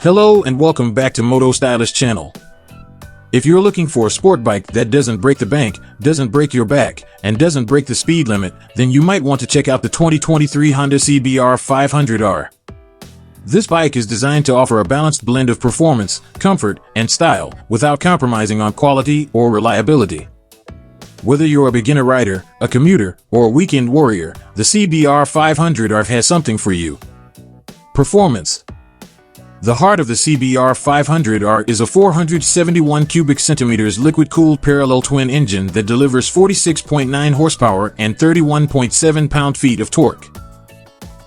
Hello and welcome back to Moto Stylish channel. If you're looking for a sport bike that doesn't break the bank, doesn't break your back, and doesn't break the speed limit, then you might want to check out the 2023 Honda CBR500R. This bike is designed to offer a balanced blend of performance, comfort, and style without compromising on quality or reliability. Whether you're a beginner rider, a commuter, or a weekend warrior, the CBR500R has something for you. Performance. The heart of the CBR500R is a 471 cubic centimeters liquid-cooled parallel twin engine that delivers 46.9 horsepower and 31.7 pound-feet of torque.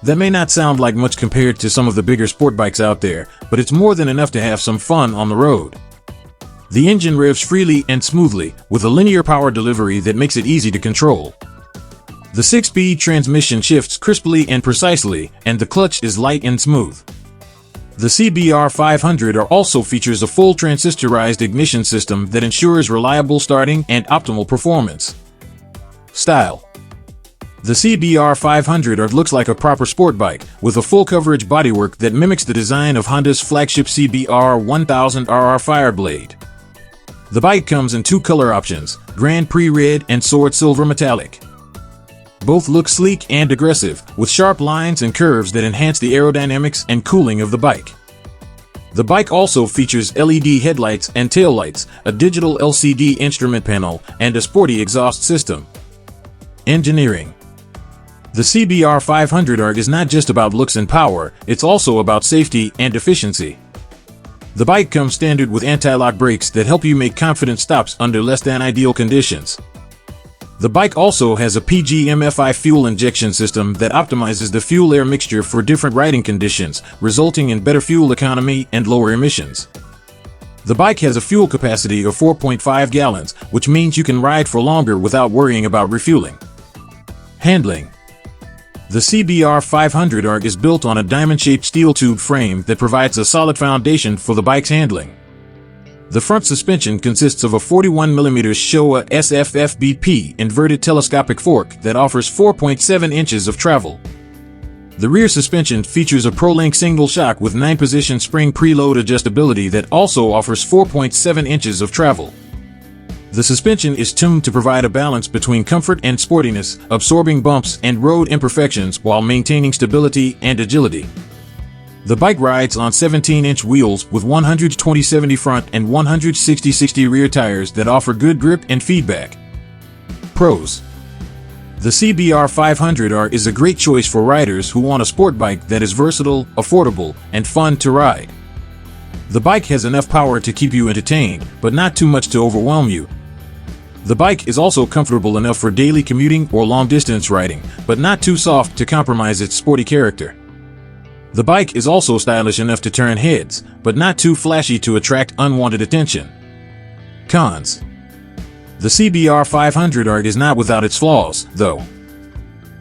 That may not sound like much compared to some of the bigger sport bikes out there, but it's more than enough to have some fun on the road. The engine revs freely and smoothly, with a linear power delivery that makes it easy to control. The 6-speed transmission shifts crisply and precisely, and the clutch is light and smooth. The CBR500R also features a full transistorized ignition system that ensures reliable starting and optimal performance. Style. The CBR500R looks like a proper sport bike, with a full-coverage bodywork that mimics the design of Honda's flagship CBR1000RR Fireblade. The bike comes in two color options, Grand Prix Red and Sword Silver Metallic. Both look sleek and aggressive, with sharp lines and curves that enhance the aerodynamics and cooling of the bike. The bike also features LED headlights and taillights, a digital LCD instrument panel, and a sporty exhaust system. Engineering. The CBR500R is not just about looks and power, it's also about safety and efficiency. The bike comes standard with anti-lock brakes that help you make confident stops under less than ideal conditions. The bike also has a PGMFI fuel injection system that optimizes the fuel-air mixture for different riding conditions, resulting in better fuel economy and lower emissions. The bike has a fuel capacity of 4.5 gallons, which means you can ride for longer without worrying about refueling. Handling. The CBR500R is built on a diamond-shaped steel tube frame that provides a solid foundation for the bike's handling. The front suspension consists of a 41mm Showa SFFBP inverted telescopic fork that offers 4.7 inches of travel. The rear suspension features a ProLink single shock with 9-position spring preload adjustability that also offers 4.7 inches of travel. The suspension is tuned to provide a balance between comfort and sportiness, absorbing bumps and road imperfections while maintaining stability and agility. The bike rides on 17-inch wheels with 120/70 front and 160/60 rear tires that offer good grip and feedback. Pros. The CBR500R is a great choice for riders who want a sport bike that is versatile, affordable, and fun to ride. The bike has enough power to keep you entertained, but not too much to overwhelm you. The bike is also comfortable enough for daily commuting or long-distance riding, but not too soft to compromise its sporty character. The bike is also stylish enough to turn heads, but not too flashy to attract unwanted attention. Cons. The CBR500R is not without its flaws, though.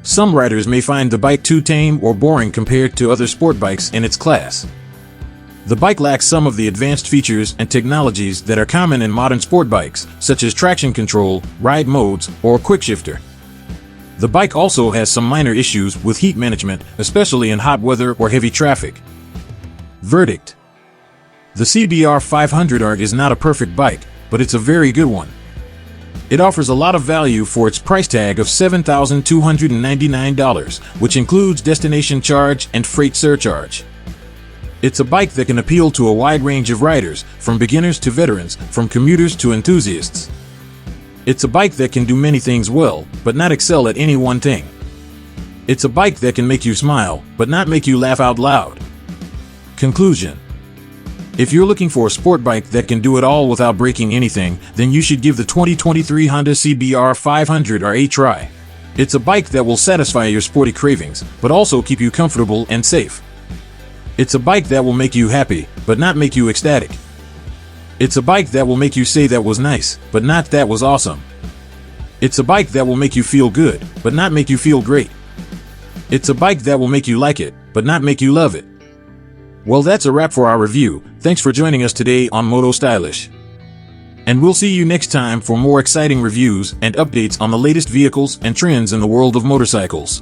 Some riders may find the bike too tame or boring compared to other sport bikes in its class. The bike lacks some of the advanced features and technologies that are common in modern sport bikes, such as traction control, ride modes, or quick shifter. The bike also has some minor issues with heat management, especially in hot weather or heavy traffic. Verdict. The CBR500R is not a perfect bike, but it's a very good one. It offers a lot of value for its price tag of $7,299, which includes destination charge and freight surcharge. It's a bike that can appeal to a wide range of riders, from beginners to veterans, from commuters to enthusiasts. It's a bike that can do many things well, but not excel at any one thing. It's a bike that can make you smile, but not make you laugh out loud. Conclusion. If you're looking for a sport bike that can do it all without breaking anything, then you should give the 2023 Honda CBR500R a try. It's a bike that will satisfy your sporty cravings, but also keep you comfortable and safe. It's a bike that will make you happy, but not make you ecstatic. It's a bike that will make you say that was nice, but not that was awesome. It's a bike that will make you feel good, but not make you feel great. It's a bike that will make you like it, but not make you love it. Well, that's a wrap for our review. Thanks for joining us today on Moto Stylish. And we'll see you next time for more exciting reviews and updates on the latest vehicles and trends in the world of motorcycles.